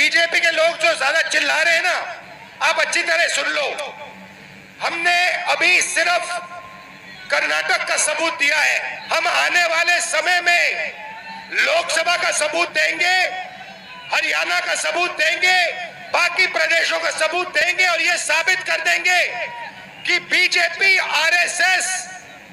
BJP के लोग जो ज्यादा चिल्ला रहे हैं ना, आप अच्छी तरह सुन लो। हमने अभी सिर्फ कर्नाटक का सबूत दिया है, हम आने वाले समय में लोकसभा का सबूत देंगे, हरियाणा का सबूत देंगे, बाकी प्रदेशों का सबूत देंगे और ये साबित कर देंगे कि बीजेपी आरएसएस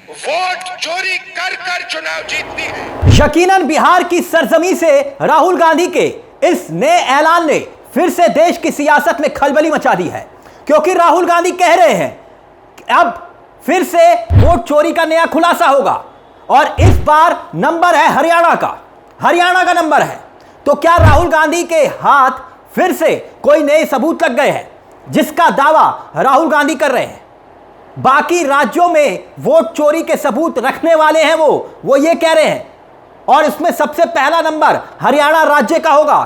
वोट चोरी कर कर चुनाव जीतती है। यकीनन बिहार की सरजमी से राहुल गांधी के इस नए ऐलान ने फिर से देश की सियासत में खलबली मचा दी है, क्योंकि राहुल गांधी कह रहे हैं कि अब फिर से वोट चोरी का नया खुलासा होगा और इस बार नंबर है हरियाणा का नंबर है। तो क्या राहुल गांधी के हाथ फिर से कोई नए सबूत लग गए हैं जिसका दावा राहुल गांधी कर रहे हैं? बाकी राज्यों में वोट चोरी के सबूत रखने वाले हैं वो ये कह रहे हैं, और इसमें सबसे पहला नंबर हरियाणा राज्य का होगा।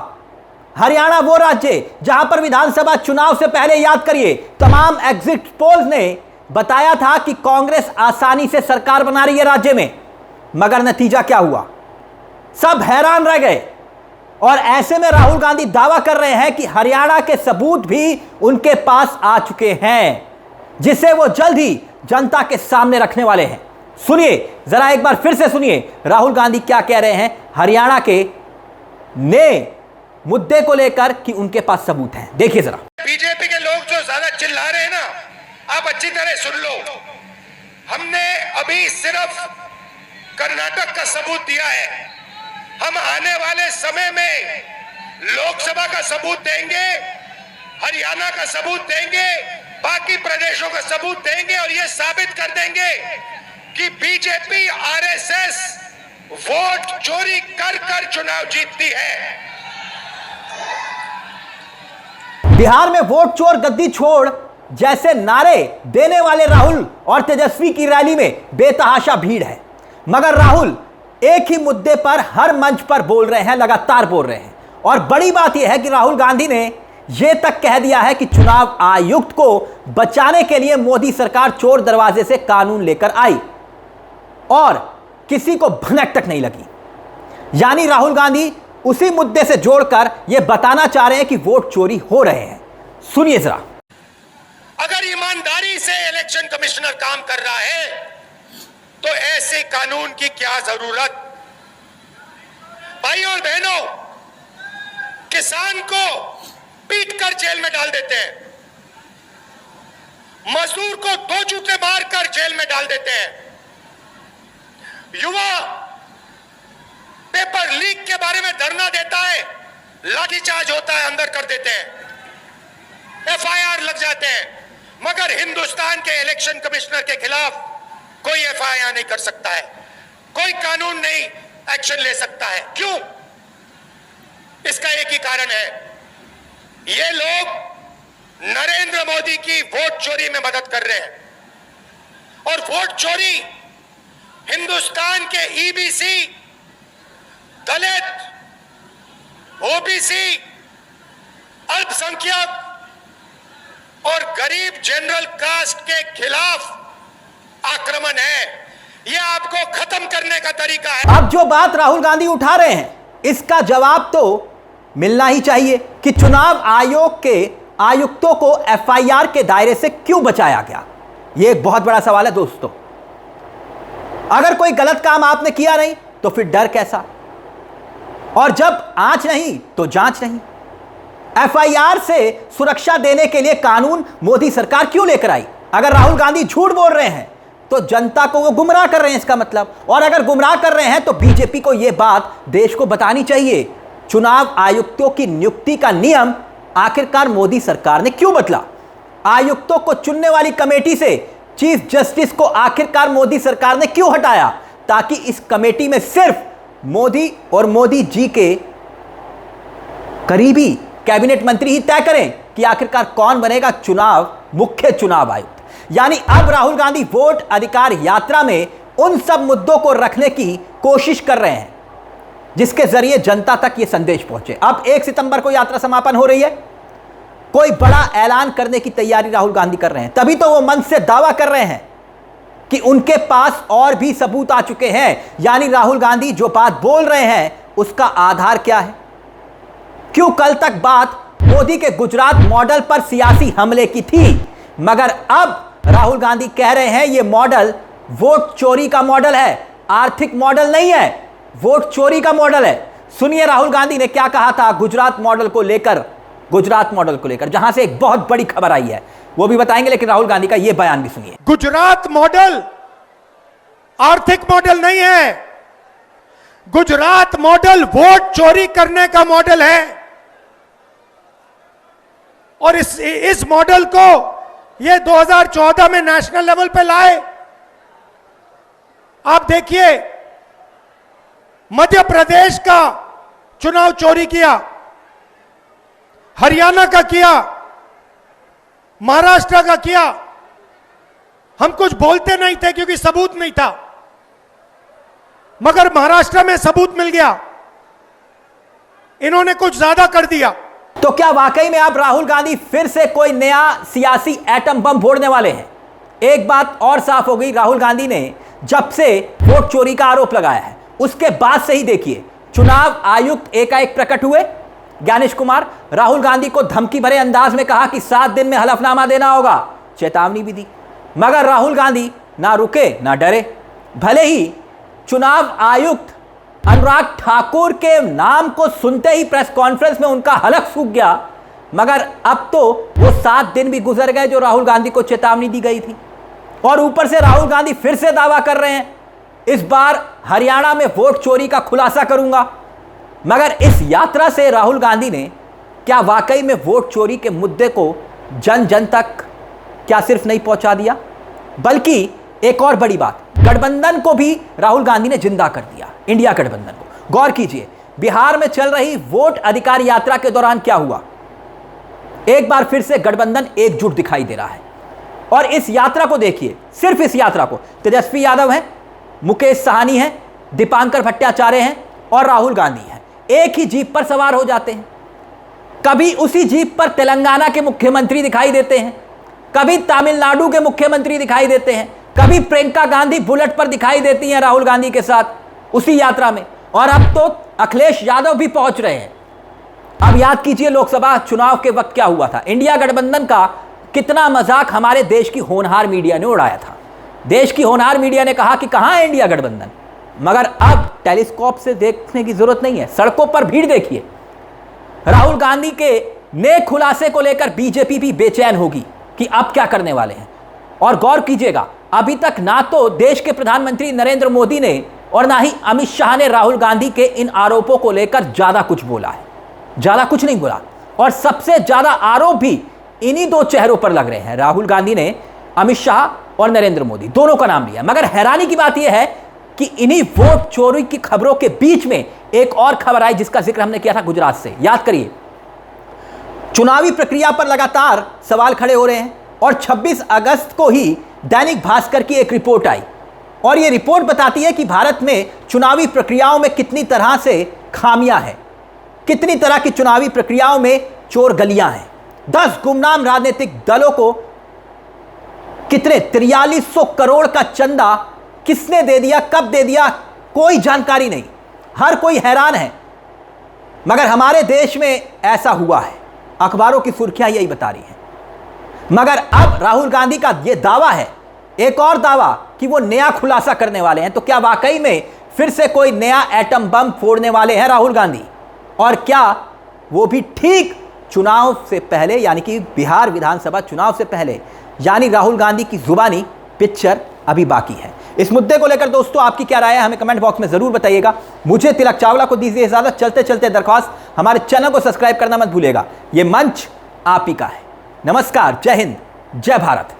हरियाणा वो राज्य जहां पर विधानसभा चुनाव से पहले, याद करिए, तमाम एग्जिट पोल्स ने बताया था कि कांग्रेस आसानी से सरकार बना रही है राज्य में, मगर नतीजा क्या हुआ? सब हैरान रह गए। और ऐसे में राहुल गांधी दावा कर रहे हैं कि हरियाणा के सबूत भी उनके पास आ चुके हैं, जिसे वो जल्द ही जनता के सामने रखने वाले हैं। सुनिए जरा एक बार फिर से सुनिए राहुल गांधी क्या कह रहे हैं हरियाणा के नए मुद्दे को लेकर कि उनके पास सबूत हैं। देखिए जरा। बीजेपी के लोग जो ज्यादा चिल्ला रहे हैं ना, आप अच्छी तरह सुन लो। हमने अभी सिर्फ कर्नाटक का सबूत दिया है, हम आने वाले समय में लोकसभा का सबूत देंगे, हरियाणा का सबूत देंगे, बाकी प्रदेशों का सबूत देंगे और यह साबित कर देंगे कि बीजेपी आरएसएस वोट चोरी कर कर चुनाव जीतती है। बिहार में वोट चोर गद्दी छोड़ जैसे नारे देने वाले राहुल और तेजस्वी की रैली में बेतहाशा भीड़ है, मगर राहुल एक ही मुद्दे पर हर मंच पर बोल रहे हैं, लगातार बोल रहे हैं। और बड़ी बात यह है कि राहुल गांधी ने यह तक कह दिया है कि चुनाव आयुक्त को बचाने के लिए मोदी सरकार चोर दरवाजे से कानून लेकर आई और किसी को भनक तक नहीं लगी। यानी राहुल गांधी उसी मुद्दे से जोड़कर यह बताना चाह रहे हैं कि वोट चोरी हो रहे हैं। सुनिए जरा। अगर ईमानदारी से इलेक्शन कमिश्नर काम कर रहा है तो ऐसे कानून की क्या जरूरत? भाइयों और बहनों, किसान को पीटकर जेल में डाल देते हैं, मजदूर को दो जूते मारकर जेल में डाल देते हैं, युवा पेपर लीक के बारे में धरना देता है, लाठीचार्ज होता है, अंदर कर देते हैं, एफआईआर लग जाते हैं, मगर हिंदुस्तान के इलेक्शन कमिश्नर के खिलाफ कोई एफआईआर नहीं कर सकता है, कोई कानून नहीं एक्शन ले सकता है। क्यों? इसका एक ही कारण है, ये लोग नरेंद्र मोदी की वोट चोरी में मदद कर रहे हैं। और वोट चोरी हिंदुस्तान के ईबीसी, दलित, ओबीसी, अल्पसंख्यक और गरीब जनरल कास्ट के खिलाफ आक्रमण है। यह आपको खत्म करने का तरीका है। अब जो बात राहुल गांधी उठा रहे हैं, इसका जवाब तो मिलना ही चाहिए कि चुनाव आयोग के आयुक्तों को एफआईआर के दायरे से क्यों बचाया गया। यह एक बहुत बड़ा सवाल है दोस्तों। अगर कोई गलत काम आपने किया नहीं तो फिर डर कैसा? और जब आंच नहीं तो जांच नहीं। एफआईआर से सुरक्षा देने के लिए कानून मोदी सरकार क्यों लेकर आई? अगर राहुल गांधी झूठ बोल रहे हैं तो जनता को वो गुमराह कर रहे हैं, इसका मतलब। और अगर गुमराह कर रहे हैं तो बीजेपी को यह बात देश को बतानी चाहिए। चुनाव आयुक्तों की नियुक्ति का नियम आखिरकार मोदी सरकार ने क्यों बदला? आयुक्तों को चुनने वाली कमेटी से चीफ जस्टिस को आखिरकार मोदी सरकार ने क्यों हटाया? ताकि इस कमेटी में सिर्फ मोदी और मोदी जी के करीबी कैबिनेट मंत्री ही तय करें कि आखिरकार कौन बनेगा मुख्य चुनाव आयुक्त। यानी अब राहुल गांधी वोट अधिकार यात्रा में उन सब मुद्दों को रखने की कोशिश कर रहे हैं जिसके जरिए जनता तक यह संदेश पहुंचे। अब 1 सितंबर को यात्रा समापन हो रही है, कोई बड़ा ऐलान करने की तैयारी राहुल गांधी कर रहे हैं, तभी तो वो मन से दावा कर रहे हैं कि उनके पास और भी सबूत आ चुके हैं। यानी राहुल गांधी जो बात बोल रहे हैं उसका आधार क्या है? क्यों कल तक बात मोदी के गुजरात मॉडल पर सियासी हमले की थी, मगर अब राहुल गांधी कह रहे हैं यह मॉडल वोट चोरी का मॉडल है, आर्थिक मॉडल नहीं है, वोट चोरी का मॉडल है। सुनिए राहुल गांधी ने क्या कहा था गुजरात मॉडल को लेकर, जहां से एक बहुत बड़ी खबर आई है वो भी बताएंगे, लेकिन राहुल गांधी का यह बयान भी सुनिए। गुजरात मॉडल आर्थिक मॉडल नहीं है, गुजरात मॉडल वोट चोरी करने का मॉडल है। और इस मॉडल को ये 2014 में नेशनल लेवल पे लाए। आप देखिए, मध्य प्रदेश का चुनाव चोरी किया, हरियाणा का किया, महाराष्ट्र का किया। हम कुछ बोलते नहीं थे क्योंकि सबूत नहीं था, मगर महाराष्ट्र में सबूत मिल गया। इन्होंने कुछ ज्यादा कर दिया। तो क्या वाकई में आप राहुल गांधी फिर से कोई नया सियासी एटम बम फोड़ने वाले हैं? एक बात और साफ हो गई, राहुल गांधी ने जब से वोट चोरी का आरोप लगाया है उसके बाद से ही देखिए चुनाव आयुक्त एकाएक प्रकट हुए, ज्ञानेश कुमार, राहुल गांधी को धमकी भरे अंदाज में कहा कि 7 दिन में हलफनामा देना होगा, चेतावनी भी दी, मगर राहुल गांधी ना रुके ना डरे। भले ही चुनाव आयुक्त अनुराग ठाकुर के नाम को सुनते ही प्रेस कॉन्फ्रेंस में उनका हलक सूख गया, मगर अब तो वो 7 दिन भी गुजर गए जो राहुल गांधी को चेतावनी दी गई थी, और ऊपर से राहुल गांधी फिर से दावा कर रहे हैं इस बार हरियाणा में वोट चोरी का खुलासा करूंगा। मगर इस यात्रा से राहुल गांधी ने क्या वाकई में वोट चोरी के मुद्दे को जन जन तक क्या सिर्फ नहीं पहुंचा दिया, बल्कि एक और बड़ी बात, गठबंधन को भी राहुल गांधी ने जिंदा कर दिया, इंडिया गठबंधन को। गौर कीजिए, बिहार में चल रही वोट अधिकार यात्रा के दौरान क्या हुआ, एक बार फिर से गठबंधन एकजुट दिखाई दे रहा है। और इस यात्रा को देखिए, सिर्फ इस यात्रा को, तेजस्वी यादव हैं, मुकेश साहनी हैं, दीपांकर भट्टाचार्य हैं और राहुल गांधी हैं, एक ही जीप पर सवार हो जाते हैं। कभी उसी जीप पर तेलंगाना के मुख्यमंत्री दिखाई देते हैं, कभी तमिलनाडु के मुख्यमंत्री दिखाई देते हैं, कभी प्रियंका गांधी बुलेट पर दिखाई देती हैं राहुल गांधी के साथ उसी यात्रा में, और अब तो अखिलेश यादव भी पहुंच रहे हैं। अब याद कीजिए लोकसभा चुनाव के वक्त क्या हुआ था, इंडिया गठबंधन का कितना मजाक हमारे देश की होनहार मीडिया ने उड़ाया था। देश की होनहार मीडिया ने कहा कि कहां है इंडिया गठबंधन, मगर अब टेलीस्कोप से देखने की जरूरत नहीं है, सड़कों पर भीड़ देखिए। राहुल गांधी के नए खुलासे को लेकर बीजेपी भी बेचैन होगी कि अब क्या करने वाले हैं। और गौर कीजिएगा, अभी तक ना तो देश के प्रधानमंत्री नरेंद्र मोदी ने और ना ही अमित शाह ने राहुल गांधी के इन आरोपों को लेकर ज्यादा कुछ बोला है, ज्यादा कुछ नहीं बोला। और सबसे ज्यादा आरोप भी इन्हीं दो चेहरों पर लग रहे हैं, राहुल गांधी ने अमित शाह और नरेंद्र मोदी दोनों का नाम लिया। मगर हैरानी की बात यह है कि इन्हीं वोट चोरी की खबरों के बीच में एक और खबर आई जिसका जिक्र हमने किया था गुजरात से, याद करिए। चुनावी प्रक्रिया पर लगातार सवाल खड़े हो रहे हैं और 26 अगस्त को ही दैनिक भास्कर की एक रिपोर्ट आई और यह रिपोर्ट बताती है कि भारत में चुनावी प्रक्रियाओं में कितनी तरह से खामियां हैं, कितनी तरह की चुनावी प्रक्रियाओं में चोर गलियां हैं। 10 गुमनाम राजनीतिक दलों को कितने 4300 करोड़ का चंदा किसने दे दिया, कब दे दिया, कोई जानकारी नहीं, हर कोई हैरान है। मगर हमारे देश में ऐसा हुआ है, अखबारों की सुर्खियां यही बता रही हैं। मगर अब राहुल गांधी का यह दावा है, एक और दावा, कि वो नया खुलासा करने वाले हैं। तो क्या वाकई में फिर से कोई नया एटम बम फोड़ने वाले हैं राहुल गांधी, और क्या वो भी ठीक चुनाव से पहले, यानी कि बिहार विधानसभा चुनाव से पहले? यानी राहुल गांधी की जुबानी पिक्चर अभी बाकी है। इस मुद्दे को लेकर दोस्तों आपकी क्या राय है, हमें कमेंट बॉक्स में जरूर बताइएगा। मुझे तिलक चावला को दीजिए इजाजत। चलते चलते दरख्वास्त, हमारे चैनल को सब्सक्राइब करना मत भूलिएगा। यह मंच आप ही का है। नमस्कार, जय हिंद, जय भारत।